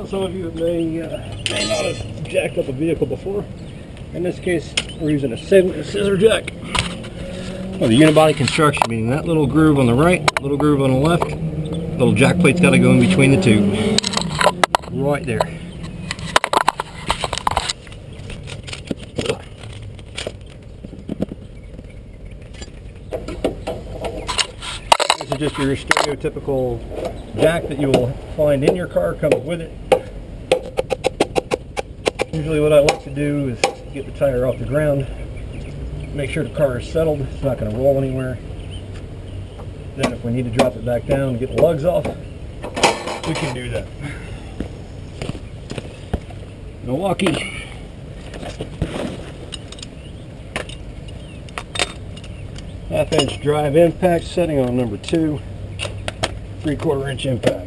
Now some of you may not have jacked up a vehicle before. In this case, we're using a scissor jack. Well, the unibody construction, meaning that little groove on the right, little groove on the left, little jack plate's got to go in between the two. Right there. This is just your stereotypical jack that you will find in your car, comes with it. Usually what I like to do is get the tire off the ground, make sure the car is settled, it's not going to roll anywhere. Then if we need to drop it back down and get the lugs off, we can do that. Milwaukee. Half-inch drive impact setting on number 2, 3/4 inch impact.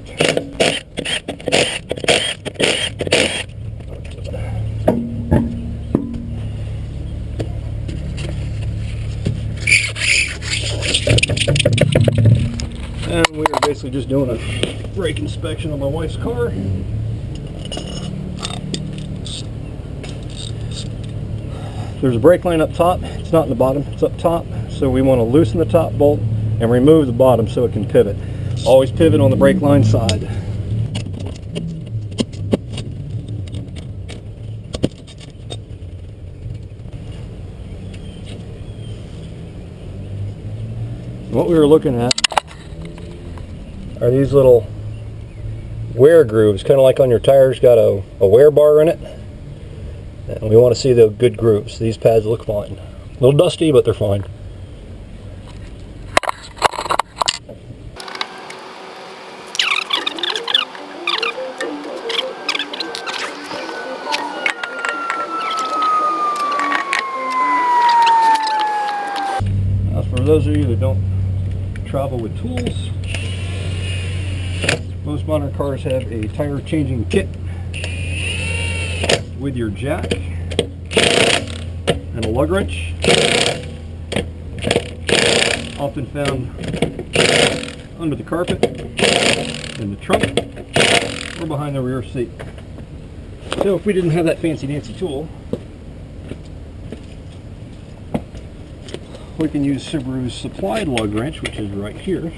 And we are basically just doing a brake inspection on my wife's car. There's a brake line up top. It's not in the bottom, it's up top. So we want to loosen the top bolt and remove the bottom so it can pivot. Always pivot on the brake line side. What we were looking at are these little wear grooves, kind of like on your tires, got a wear bar in it. And we want to see the good grooves. These pads look fine. A little dusty, but they're fine. Now, for those of you that don't travel with tools, most modern cars have a tire changing kit with your jack and a lug wrench, often found under the carpet, in the trunk, or behind the rear seat. So if we didn't have that fancy dancy tool, we can use Subaru's supplied lug wrench, which is right here.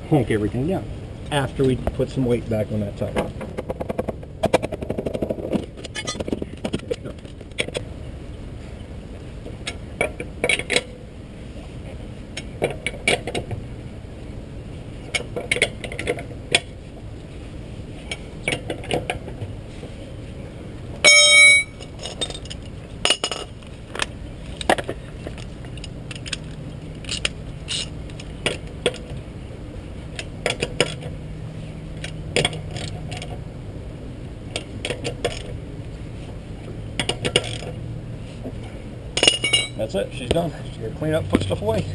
Honk everything down after we put some weight back on that tire. That's it, she's done. She's gonna clean up, put stuff away.